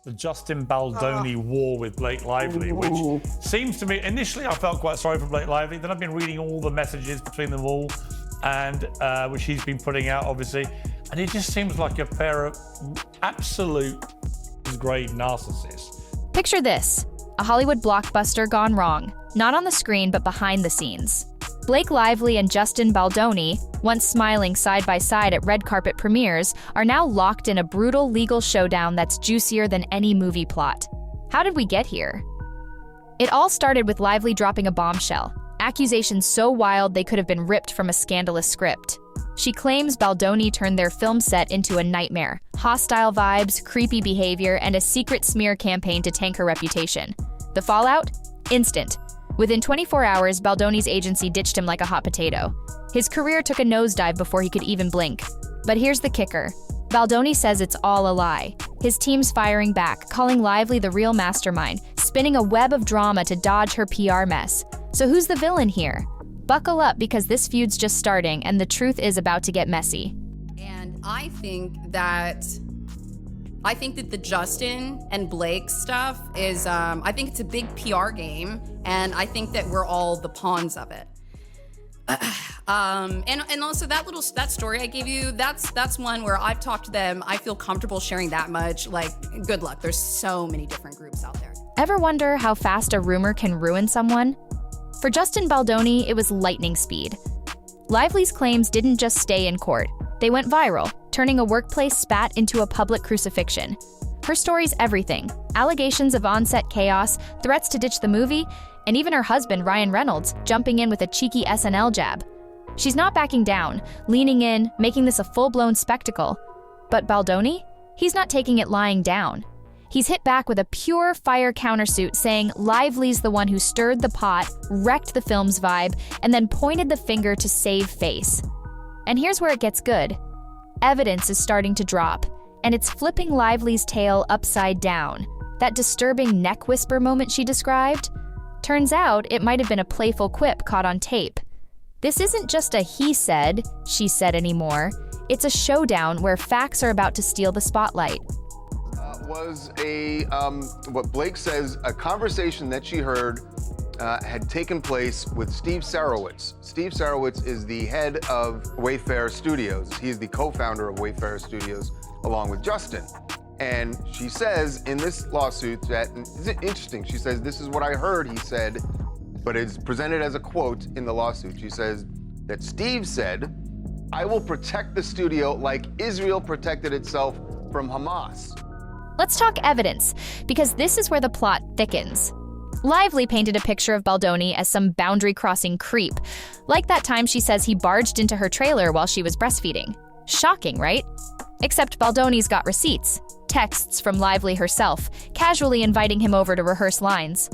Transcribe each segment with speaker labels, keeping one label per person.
Speaker 1: The Justin Baldoni war with Blake Lively, which seems to me, initially I felt quite sorry for Blake Lively, then I've been reading all the messages between them all, and which he's been putting out, obviously, and it just seems like a pair of absolute grade narcissists.
Speaker 2: Picture this, a Hollywood blockbuster gone wrong, not on the screen but behind the scenes. Blake Lively and Justin Baldoni, once smiling side by side at red carpet premieres, are now locked in a brutal legal showdown that's juicier than any movie plot. How did we get here? It all started with Lively dropping a bombshell, accusations so wild they could have been ripped from a scandalous script. She claims Baldoni turned their film set into a nightmare, hostile vibes, creepy behavior, and a secret smear campaign to tank her reputation. The fallout? Instant. Within 24 hours, Baldoni's agency ditched him like a hot potato. His career took a nosedive before he could even blink. But here's the kicker. Baldoni says it's all a lie. His team's firing back, calling Lively the real mastermind, spinning a web of drama to dodge her PR mess. So who's the villain here? Buckle up because this feud's just starting and the truth is about to get messy.
Speaker 3: And I think that the Justin and Blake stuff is, I think it's a big PR game, and I think that we're all the pawns of it. And also that story I gave you, that's one where I've talked to them. I feel comfortable sharing that much. Like, good luck. There's so many different groups out there.
Speaker 2: Ever wonder how fast a rumor can ruin someone? For Justin Baldoni, it was lightning speed. Lively's claims didn't just stay in court. They went viral, turning a workplace spat into a public crucifixion. Her story's everything. Allegations of on-set chaos, threats to ditch the movie, and even her husband, Ryan Reynolds, jumping in with a cheeky SNL jab. She's not backing down, leaning in, making this a full-blown spectacle. But Baldoni? He's not taking it lying down. He's hit back with a pure fire countersuit saying Lively's the one who stirred the pot, wrecked the film's vibe, and then pointed the finger to save face. And here's where it gets good. Evidence is starting to drop, and it's flipping Lively's tale upside down. That disturbing neck whisper moment she described? Turns out it might have been a playful quip caught on tape. This isn't just a he said, she said anymore. It's a showdown where facts are about to steal the spotlight.
Speaker 4: Was what Blake says, a conversation that she heard had taken place with Steve Sarowitz. Steve Sarowitz is the head of Wayfair Studios. He's the co-founder of Wayfair Studios, along with Justin. And she says in this lawsuit that, is it interesting, she says, this is what I heard he said, but it's presented as a quote in the lawsuit. She says that Steve said, I will protect the studio like Israel protected itself from Hamas.
Speaker 2: Let's talk evidence, because this is where the plot thickens. Lively painted a picture of Baldoni as some boundary-crossing creep, like that time she says he barged into her trailer while she was breastfeeding. Shocking, right? Except Baldoni's got receipts, texts from Lively herself, casually inviting him over to rehearse lines.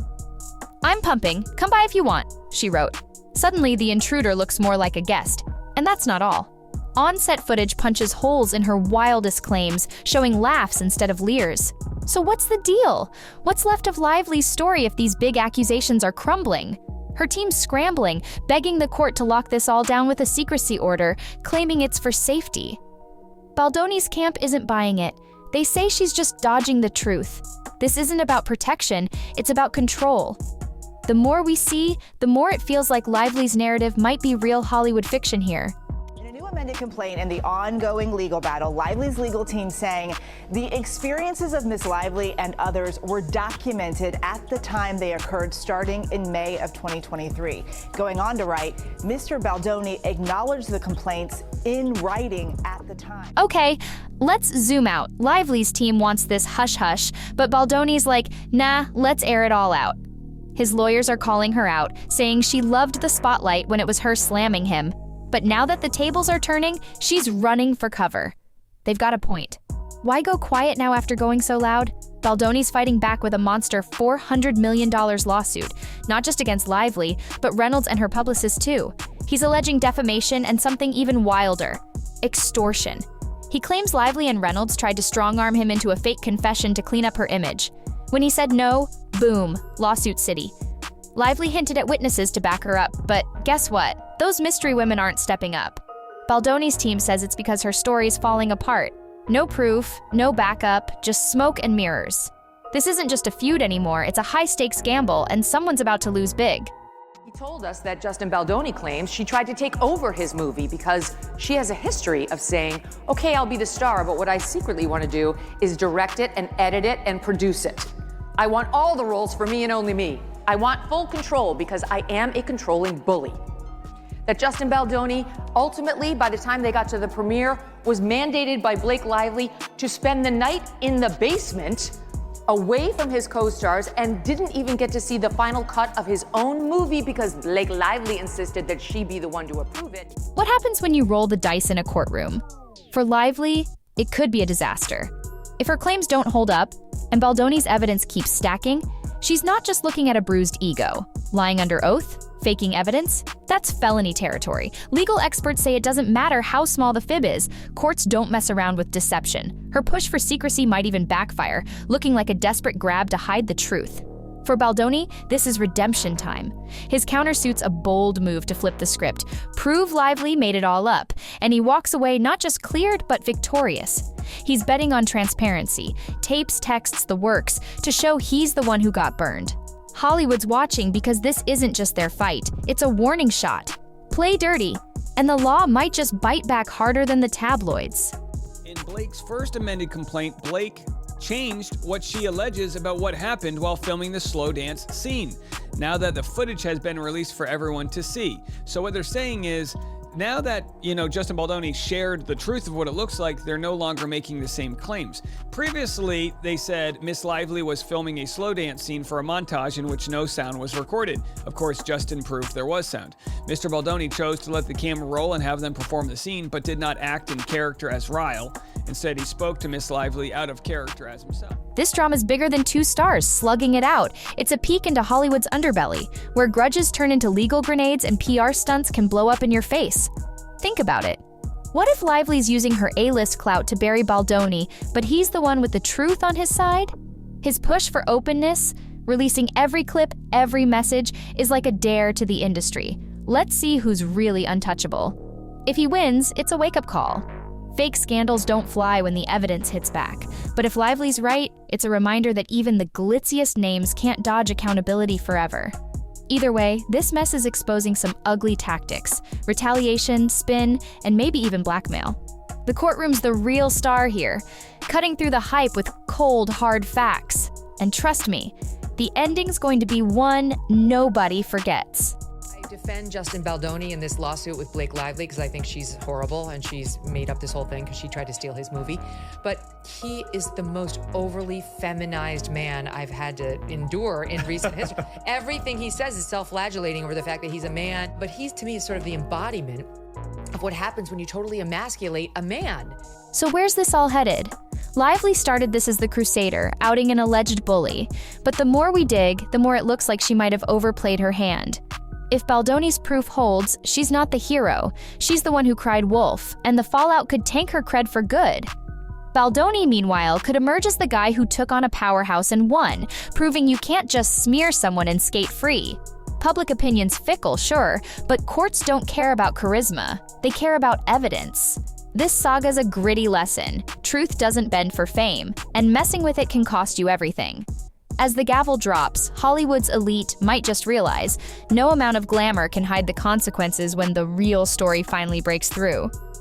Speaker 2: I'm pumping, come by if you want, she wrote. Suddenly, the intruder looks more like a guest, and that's not all. On-set footage punches holes in her wildest claims, showing laughs instead of leers. So what's the deal? What's left of Lively's story if these big accusations are crumbling? Her team's scrambling, begging the court to lock this all down with a secrecy order, claiming it's for safety. Baldoni's camp isn't buying it. They say she's just dodging the truth. This isn't about protection, it's about control. The more we see, the more it feels like Lively's narrative might be real Hollywood fiction here.
Speaker 5: Amended complaint and the ongoing legal battle, Lively's legal team saying the experiences of Ms. Lively and others were documented at the time they occurred starting in May of 2023. Going on to write, Mr. Baldoni acknowledged the complaints in writing at the time.
Speaker 2: Okay, let's zoom out. Lively's team wants this hush-hush, but Baldoni's like, nah, let's air it all out. His lawyers are calling her out, saying she loved the spotlight when it was her slamming him. But now that the tables are turning, she's running for cover. They've got a point. Why go quiet now after going so loud? Baldoni's fighting back with a monster $400 million lawsuit, not just against Lively, but Reynolds and her publicist too. He's alleging defamation and something even wilder, extortion. He claims Lively and Reynolds tried to strong-arm him into a fake confession to clean up her image. When he said no, boom, lawsuit city. Lively hinted at witnesses to back her up, but guess what? Those mystery women aren't stepping up. Baldoni's team says it's because her story's falling apart. No proof, no backup, just smoke and mirrors. This isn't just a feud anymore, it's a high-stakes gamble, and someone's about to lose big.
Speaker 6: He told us that Justin Baldoni claims she tried to take over his movie because she has a history of saying, okay, I'll be the star, but what I secretly want to do is direct it and edit it and produce it. I want all the roles for me and only me. I want full control because I am a controlling bully. That Justin Baldoni, ultimately, by the time they got to the premiere, was mandated by Blake Lively to spend the night in the basement away from his co-stars and didn't even get to see the final cut of his own movie because Blake Lively insisted that she be the one to approve it.
Speaker 2: What happens when you roll the dice in a courtroom? For Lively, it could be a disaster. If her claims don't hold up, and Baldoni's evidence keeps stacking, she's not just looking at a bruised ego. Lying under oath, faking evidence, that's felony territory. Legal experts say it doesn't matter how small the fib is, courts don't mess around with deception. Her push for secrecy might even backfire, looking like a desperate grab to hide the truth. For Baldoni, this is redemption time. His countersuit's a bold move to flip the script, prove Lively made it all up, and he walks away not just cleared, but victorious. He's betting on transparency, tapes, texts, the works, to show he's the one who got burned. Hollywood's watching because this isn't just their fight, it's a warning shot. Play dirty, and the law might just bite back harder than the tabloids.
Speaker 7: In Blake's first amended complaint, Blake changed what she alleges about what happened while filming the slow dance scene, now that the footage has been released for everyone to see. So what they're saying is, now that, Justin Baldoni shared the truth of what it looks like, they're no longer making the same claims. Previously, they said Miss Lively was filming a slow dance scene for a montage in which no sound was recorded. Of course, Justin proved there was sound. Mr. Baldoni chose to let the camera roll and have them perform the scene, but did not act in character as Ryle. Instead, he spoke to Miss Lively out of character as himself.
Speaker 2: This drama's bigger than two stars slugging it out. It's a peek into Hollywood's underbelly, where grudges turn into legal grenades and PR stunts can blow up in your face. Think about it. What if Lively's using her A-list clout to bury Baldoni, but he's the one with the truth on his side? His push for openness, releasing every clip, every message, is like a dare to the industry. Let's see who's really untouchable. If he wins, it's a wake-up call. Fake scandals don't fly when the evidence hits back. But if Lively's right, it's a reminder that even the glitziest names can't dodge accountability forever. Either way, this mess is exposing some ugly tactics, retaliation, spin, and maybe even blackmail. The courtroom's the real star here, cutting through the hype with cold, hard facts. And trust me, the ending's going to be one nobody forgets.
Speaker 6: I defend Justin Baldoni in this lawsuit with Blake Lively because I think she's horrible and she's made up this whole thing because she tried to steal his movie. But he is the most overly feminized man I've had to endure in recent history. Everything he says is self-flagellating over the fact that he's a man, but he's, to me, is sort of the embodiment of what happens when you totally emasculate a man.
Speaker 2: So where's this all headed? Lively started this as the crusader, outing an alleged bully. But the more we dig, the more it looks like she might have overplayed her hand. If Baldoni's proof holds, she's not the hero. She's the one who cried wolf, and the fallout could tank her cred for good. Baldoni, meanwhile, could emerge as the guy who took on a powerhouse and won, proving you can't just smear someone and skate free. Public opinion's fickle, sure, but courts don't care about charisma. They care about evidence. This saga's a gritty lesson. Truth doesn't bend for fame, and messing with it can cost you everything. As the gavel drops, Hollywood's elite might just realize no amount of glamour can hide the consequences when the real story finally breaks through.